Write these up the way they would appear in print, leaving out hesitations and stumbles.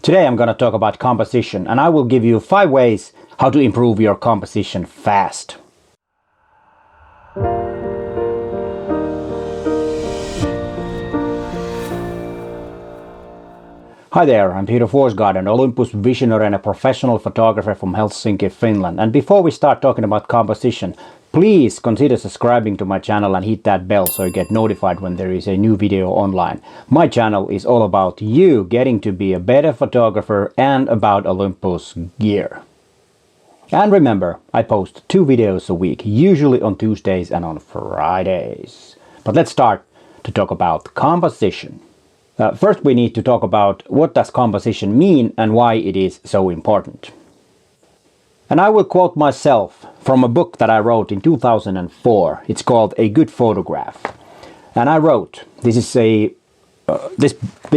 Today I'm gonna talk about composition, and I will give you 5 ways how to improve your composition fast. Hi there, I'm Peter Forsgaard, an Olympus visionary and a professional photographer from Helsinki, Finland. And before we start talking about composition, please consider subscribing to my channel and hit that bell so you get notified when there is a new video online. My channel is all about you getting to be a better photographer and about Olympus gear. And remember, I post 2 videos a week, usually on Tuesdays and on Fridays. But let's start to talk about composition. First we need to talk about what does composition mean and why it is so important. And I will quote myself from a book that I wrote in 2004. It's called A Good Photograph. And I wrote, this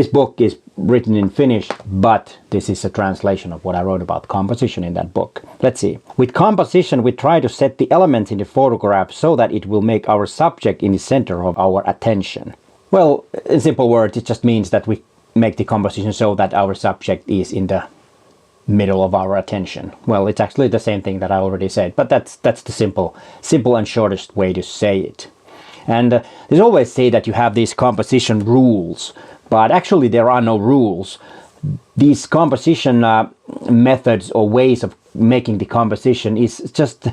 book is written in Finnish, but this is a translation of what I wrote about composition in that book. Let's see. With composition, we try to set the elements in the photograph so that it will make our subject in the center of our attention. Well, in simple words, it just means that we make the composition so that our subject is in the middle of our attention. Well, it's actually the same thing that I already said, but that's the simple and shortest way to say it. And there's always say that you have these composition rules, but actually there are no rules. These composition methods or ways of making the composition is just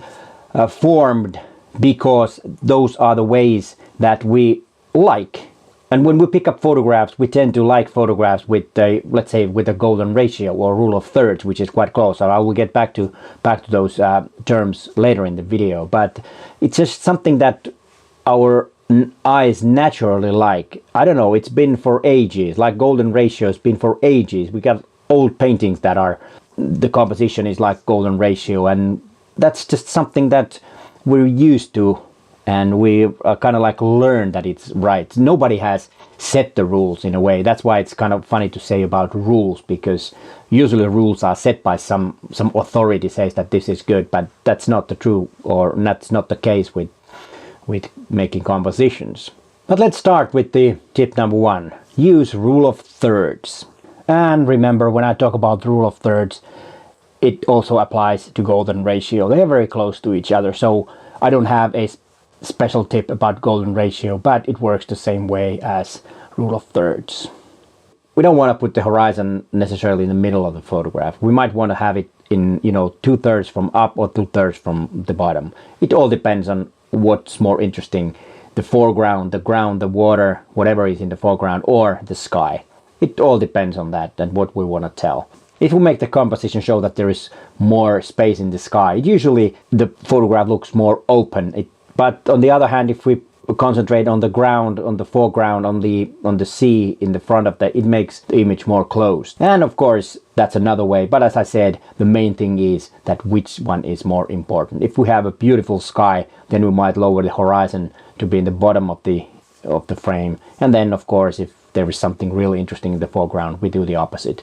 formed because those are the ways that we like. And when we pick up photographs, we tend to like photographs with let's say with a golden ratio or rule of thirds, which is quite close. I will get back to those terms later in the video. But it's just something that our eyes naturally like. I don't know, it's been for ages, like golden ratio has been for ages. We got old paintings that are, the composition is like golden ratio, and that's just something that we're used to. And we kind of like learn that it's right. Nobody has set the rules in a way. That's why it's kind of funny to say about rules, because usually rules are set by some authority says that this is good, but that's not the true, or that's not the case with making compositions. But let's start with the tip number 1. Use rule of thirds. And remember, when I talk about rule of thirds, it also applies to golden ratio. They are very close to each other, so I don't have a special tip about golden ratio, but it works the same way as rule of thirds. We don't want to put the horizon necessarily in the middle of the photograph. We might want to have it in, 2/3 from up or 2/3 from the bottom. It all depends on what's more interesting, the foreground, the ground, the water, whatever is in the foreground, or the sky. It all depends on that and what we want to tell. If we make the composition show that there is more space in the sky, usually the photograph looks more open. But on the other hand, if we concentrate on the ground, on the foreground, on the sea in the front of it makes the image more closed. And of course, that's another way. But as I said, the main thing is that which one is more important. If we have a beautiful sky, then we might lower the horizon to be in the bottom of the frame. And then, of course, if there is something really interesting in the foreground, we do the opposite.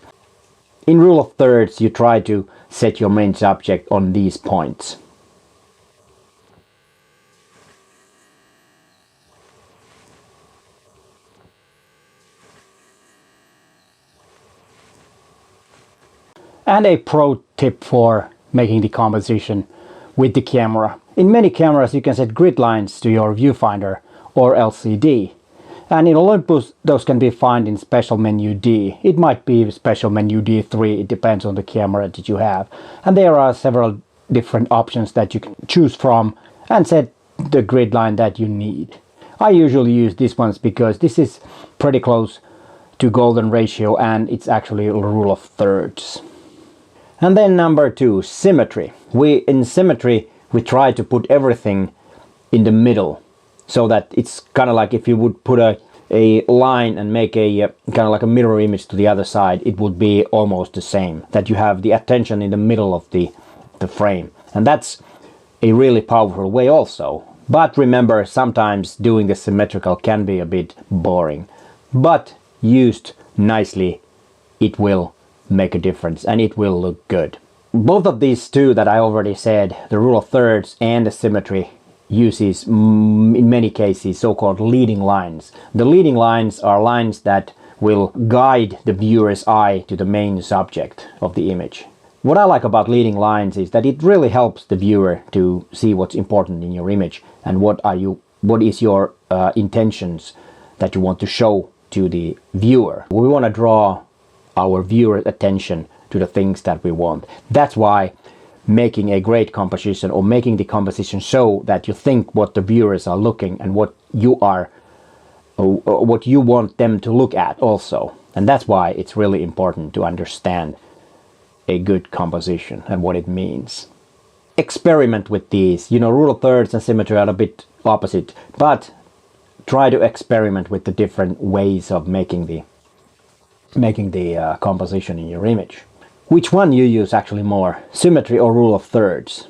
In rule of thirds, you try to set your main subject on these points. And a pro tip for making the composition with the camera. In many cameras you can set grid lines to your viewfinder or LCD. And in Olympus those can be found in special menu D. It might be special menu D3, it depends on the camera that you have. And there are several different options that you can choose from and set the grid line that you need. I usually use these ones because this is pretty close to golden ratio and it's actually a rule of thirds. And then number 2, symmetry. In symmetry, we try to put everything in the middle so that it's kind of like if you would put a line and make a kind of like a mirror image to the other side, it would be almost the same. That you have the attention in the middle of the frame. And that's a really powerful way also. But remember, sometimes doing the symmetrical can be a bit boring. But used nicely, it will make a difference and it will look good. Both of these two that I already said, the rule of thirds and the symmetry, uses in many cases so-called leading lines. The leading lines are lines that will guide the viewer's eye to the main subject of the image. What I like about leading lines is that it really helps the viewer to see what's important in your image and what is your intentions that you want to show to the viewer. We want to draw our viewer's attention to the things that we want. That's why making a great composition, or making the composition so that you think what the viewers are looking and what you want them to look at also. And that's why it's really important to understand a good composition and what it means. Experiment with these. Rule of thirds and symmetry are a bit opposite, but try to experiment with the different ways of making the composition in your image. Which one you use actually more, symmetry or rule of thirds?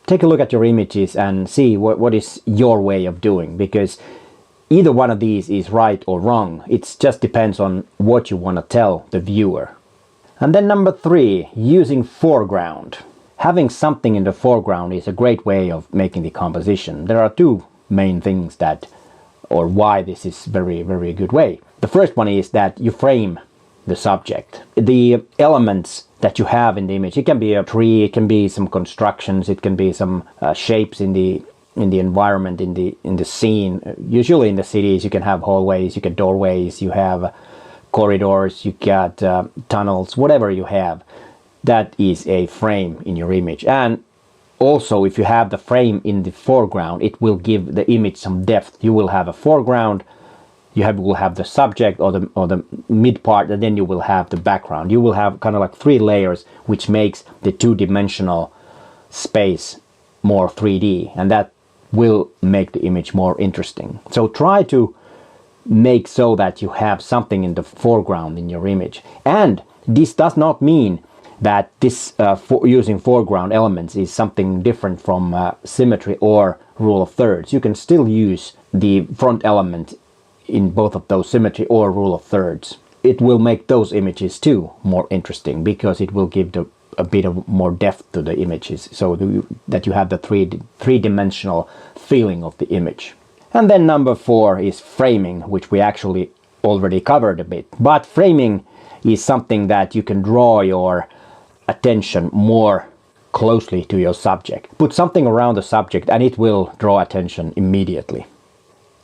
Take a look at your images and see what is your way of doing, because either one of these is right or wrong. It just depends on what you want to tell the viewer. And then number 3, using foreground. Having something in the foreground is a great way of making the composition. There are 2 main things why this is very, very good way. The first one is that you frame the subject. The elements that you have in the image, it can be a tree, it can be some constructions, it can be some shapes in the environment, in the scene. Usually in the cities you can have hallways, you get doorways, you have corridors, you got tunnels, whatever you have. That is a frame in your image. And also, if you have the frame in the foreground, it will give the image some depth. You will have a foreground, will have the subject or the mid part, and then you will have the background. You will have kind of like 3 layers, which makes the 2-dimensional space more 3D, and that will make the image more interesting. So try to make so that you have something in the foreground in your image. And this does not mean that this using foreground elements is something different from symmetry or rule of thirds. You can still use the front element in both of those, symmetry or rule of thirds. It will make those images too more interesting, because it will give a bit of more depth to the images, so that you have the three-dimensional feeling of the image. And then number 4 is framing, which we actually already covered a bit. But framing is something that you can draw your attention more closely to your subject. Put something around the subject and it will draw attention immediately.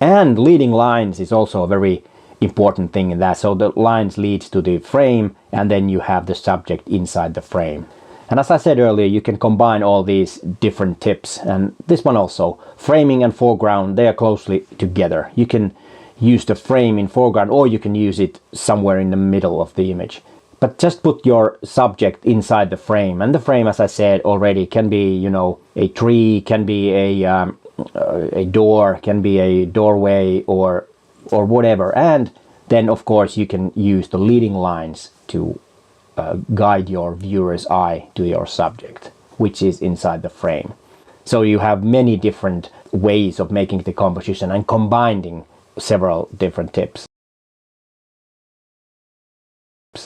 And leading lines is also a very important thing in that. So the lines leads to the frame, and then you have the subject inside the frame. And as I said earlier, you can combine all these different tips, and this one also. Framing and foreground, they are closely together. You can use the frame in foreground, or you can use it somewhere in the middle of the image. But just put your subject inside the frame. And the frame, as I said already, can be, a tree, can be a door, can be a doorway, or whatever. And then of course you can use the leading lines to guide your viewer's eye to your subject, which is inside the frame. So you have many different ways of making the composition and combining several different tips.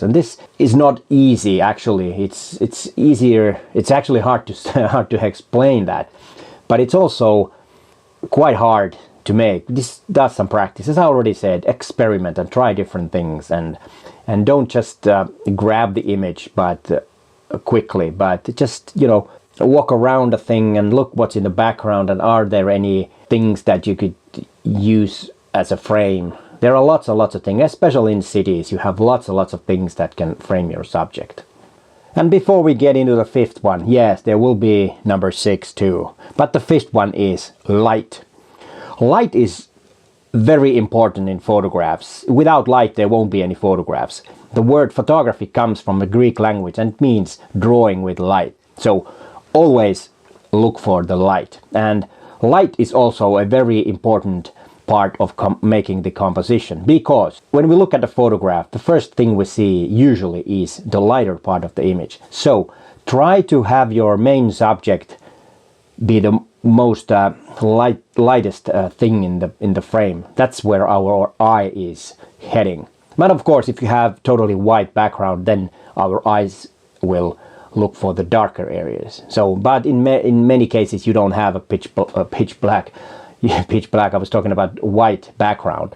And this is not easy, actually. It's easier. It's actually hard to explain that, but it's also quite hard to make. This does some practice. As I already said, experiment and try different things, and don't just grab the image but quickly, but just walk around the thing and look what's in the background, and are there any things that you could use as a frame. There are lots and lots of things, especially in cities. You have lots and lots of things that can frame your subject. And before we get into the 5th one, yes, there will be number 6 too. But the 5th one is light. Light is very important in photographs. Without light, there won't be any photographs. The word photography comes from the Greek language and it means drawing with light. So always look for the light. And light is also a very important part of making the composition, because when we look at the photograph, the first thing we see usually is the lighter part of the image. So try to have your main subject be the most lightest thing in the frame. That's where our eye is heading. But of course, if you have totally white background, then our eyes will look for the darker areas. So, but in many cases, you don't have a pitch black. I was talking about white background.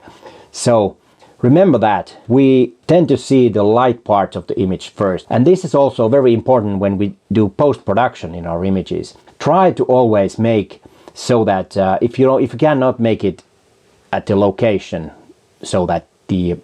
So remember that we tend to see the light parts of the image first. And this is also very important when we do post-production in our images. Try to always make so that if you cannot make it at the location so that the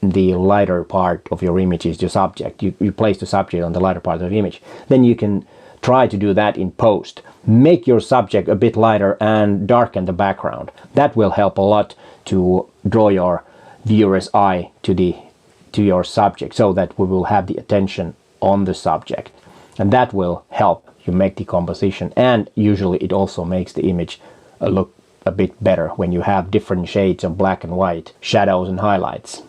lighter part of your image is your subject, you place the subject on the lighter part of the image, then you can try to do that in post. Make your subject a bit lighter and darken the background. That will help a lot to draw your viewer's eye to your subject, so that we will have the attention on the subject. And that will help you make the composition, and usually it also makes the image look a bit better when you have different shades of black and white, shadows and highlights.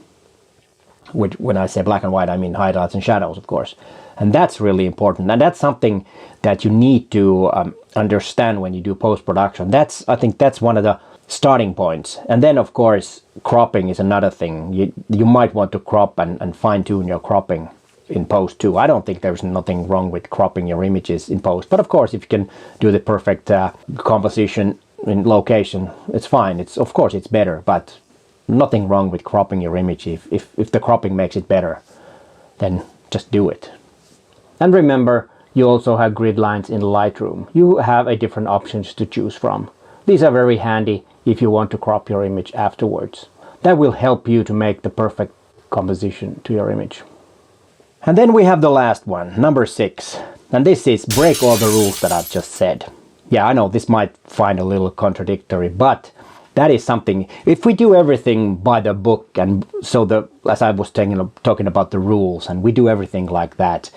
Which, when I say black and white, I mean highlights and shadows, of course. And that's really important, and that's something that you need to understand when you do post-production. I think that's one of the starting points. And then, of course, cropping is another thing. You might want to crop and fine-tune your cropping in post too. I don't think there's nothing wrong with cropping your images in post, but of course, if you can do the perfect composition in location, it's fine. Of course it's better, but nothing wrong with cropping your image. If the cropping makes it better, then just do it. And remember, you also have grid lines in Lightroom. You have different options to choose from. These are very handy if you want to crop your image afterwards. That will help you to make the perfect composition to your image. And then we have the last one, number 6. And this is break all the rules that I've just said. Yeah, I know this might find a little contradictory, but that is something. If we do everything by the book, and so as I was talking about the rules, and we do everything like that,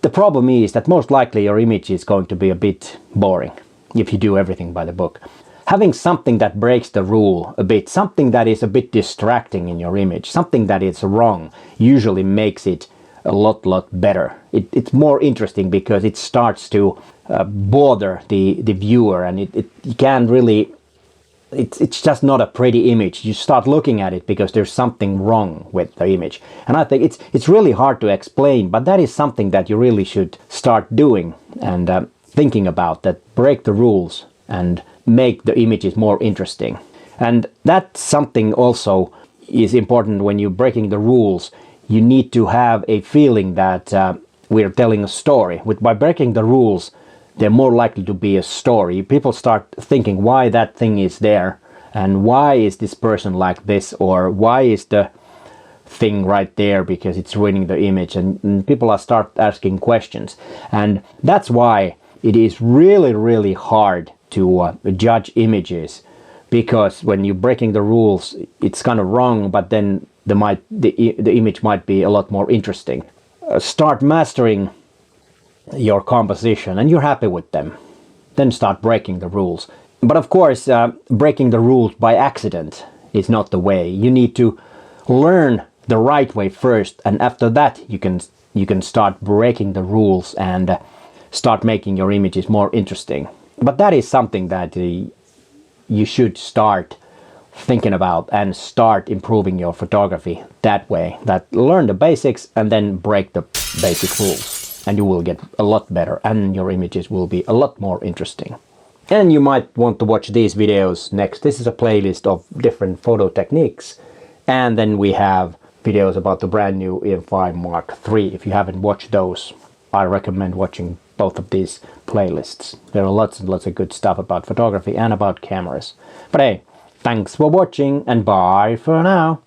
the problem is that most likely your image is going to be a bit boring if you do everything by the book. Having something that breaks the rule a bit, something that is a bit distracting in your image, something that is wrong, usually makes it a lot better. It's more interesting because it starts to bother the viewer, and you can't really. It's just not a pretty image. You start looking at it because there's something wrong with the image. And I think it's really hard to explain, but that is something that you really should start doing and thinking about, that break the rules and make the images more interesting. And that's something also is important when you're breaking the rules. You need to have a feeling that we're telling a story. By breaking the rules, they're more likely to be a story. People start thinking why that thing is there, and why is this person like this, or why is the thing right there because it's ruining the image, and people start asking questions. And that's why it is really hard to judge images, because when you're breaking the rules, it's kind of wrong, but then the image might be a lot more interesting. Start mastering your composition and you're happy with them, then start breaking the rules. But of course, breaking the rules by accident is not the way. You need to learn the right way first, and after that you can start breaking the rules and start making your images more interesting. But that is something that you should start thinking about and start improving your photography that way. That learn the basics and then break the basic rules. And you will get a lot better, and your images will be a lot more interesting. And you might want to watch these videos next. This is a playlist of different photo techniques. And then we have videos about the brand new EM5 Mark III. If you haven't watched those, I recommend watching both of these playlists. There are lots and lots of good stuff about photography and about cameras. But hey, thanks for watching, and bye for now.